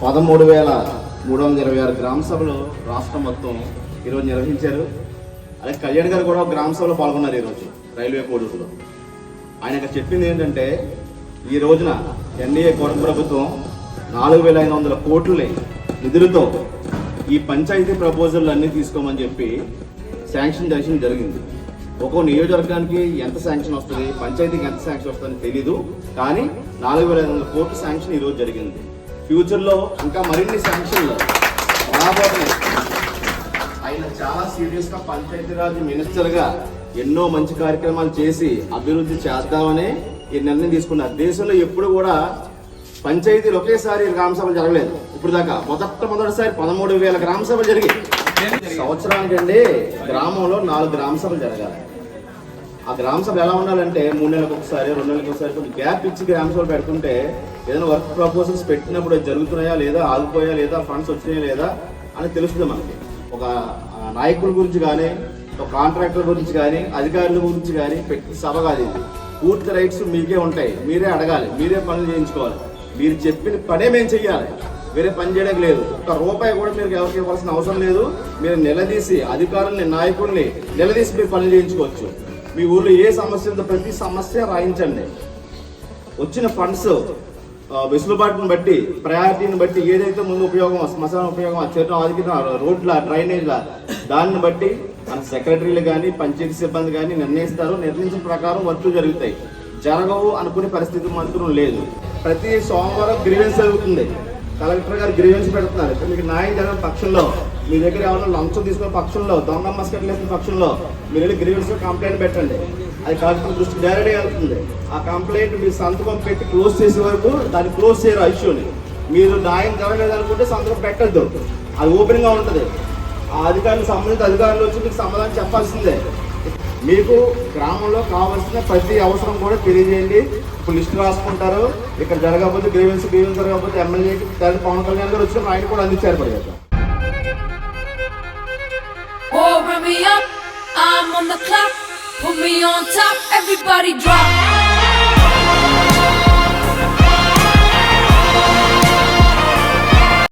13,326 గ్రామ సభలు రాష్ట్రం మొత్తం ఈరోజు నిర్వహించారు. అలాగే కళ్యాణ్ గారు కూడా గ్రామ సభలో పాల్గొన్నారు ఈరోజు రైల్వే కోడూరులో. ఆయన చెప్పింది ఏంటంటే, ఈ రోజున ఎన్డీఏ కూటమి ప్రభుత్వం 4,500 కోట్ల నిధులతో ఈ పంచాయతీ ప్రపోజల్ అన్నీ తీసుకోమని చెప్పి శాంక్షన్ చేయడం జరిగింది. ఒక్కో నియోజకవర్గానికి ఎంత శాంక్షన్ వస్తుంది, పంచాయతీకి ఎంత శాంక్షన్ వస్తుందని తెలీదు, కానీ 4,500 కోట్ల శాంక్షన్ ఈరోజు జరిగింది. ఫ్యూచర్లో ఇంకా మరిన్ని శాంక్షన్లు రాబోతున్నాయి. ఆయన చాలా సీరియస్గా పంచాయతీరాజ్ మినిస్టర్గా ఎన్నో మంచి కార్యక్రమాలు చేసి అభివృద్ధి చేద్దామని ఈ నిర్ణయం తీసుకున్నారు. దేశంలో ఎప్పుడు కూడా పంచాయతీలు ఒకేసారి గ్రామ సభలు జరగలేదు. ఇప్పుడు దాకా మొదటిసారి 13,000 గ్రామ సభలు జరిగాయి. సంవత్సరానికండి గ్రామంలో 4 గ్రామ సభలు జరగాలి. ఆ గ్రామ సభ ఎలా ఉండాలంటే 3 నెలలకు ఒకసారి, 2 నెలలకు ఒకసారి కొంచెం గ్యాప్ ఇచ్చి గ్రామ సభలు పెడుతుంటే ఏదైనా వర్క్ ప్రపోజల్స్ పెట్టినప్పుడు జరుగుతున్నాయా లేదా, ఆగిపోయా లేదా, ఫండ్స్ వచ్చినాయా లేదా అని తెలుస్తుంది మనకి. ఒక నాయకుల గురించి కానీ, ఒక కాంట్రాక్టర్ గురించి కానీ, అధికారుల గురించి కానీ పెట్టి సభ కాదు ఇది. పూర్తి రైట్స్ మీకే ఉంటాయి. మీరే అడగాలి, మీరే పనులు చేయించుకోవాలి. మీరు చెప్పిన పనే మేము చెయ్యాలి, వేరే పని చేయడానికి లేదు. ఒక్క రూపాయి కూడా మీరు ఎవరికి ఇవ్వాల్సిన అవసరం లేదు. మీరు నిలదీసి అధికారుల్ని, నాయకుల్ని నిలదీసి మీరు పనులు చేయించుకోవచ్చు. మీ ఊళ్ళో ఏ సమస్య ఉందో ప్రతి సమస్య రాయించండి. వచ్చిన ఫండ్స్ వెసులుబాటుని బట్టి, ప్రయారిటీని బట్టి, ఏదైతే ముందు ఉపయోగం, శ్మశాన ఉపయోగం, చెట్టు ఆదికిన రోడ్ల, డ్రైనేజ్ల, దాన్ని బట్టి మన సెక్రటరీలు కానీ, పంచాయతీ సిబ్బంది కానీ నిర్ణయిస్తారు. నిర్ణయించిన ప్రకారం వర్క్లు జరుగుతాయి. జరగవు అనుకునే పరిస్థితి మాత్రం లేదు. ప్రతి సోమవారం గ్రీవెన్స్ జరుగుతుంది. కలెక్టర్ గారు గ్రీవెన్స్ పెడుతున్నారు. మీకు న్యాయం జరగని పక్షంలో, మీ దగ్గర ఎవరైనా లంచం తీసుకునే పక్షంలో, దొంగ మస్కట్లు వేసిన పక్షంలో మీరు వెళ్ళి గ్రీవెన్స్ కంప్లైంట్ పెట్టండి. అది కలెక్టర్ దృష్టికి డైరెక్ట్గా వెళ్తుంది. ఆ కంప్లైంట్ మీరు సంతకం పెట్టి క్లోజ్ చేసే వరకు దాన్ని క్లోజ్ చేయరు. ఇష్యూని మీరు న్యాయం జరగలేదు అనుకుంటే సంతకం పెట్టద్దు, అది ఓపెన్గా ఉంటుంది. ఆ అధికారులు, సంబంధిత అధికారులు వచ్చి మీకు సమాధానం చెప్పాల్సిందే. మీకు గ్రామంలో కావాల్సిన ప్రతి అవసరం కూడా తెలియజేయండి. ఇప్పుడు లిస్టు రాసుకుంటారు. ఇక్కడ జరగకపోతే గ్రీవెన్స్ జరగకపోతే ఎమ్మెల్యేకి పవన్ కళ్యాణ్ గారు వచ్చిన ఆయన కూడా అందించారు. పడేది I'm on the clock, put me on top, everybody drop.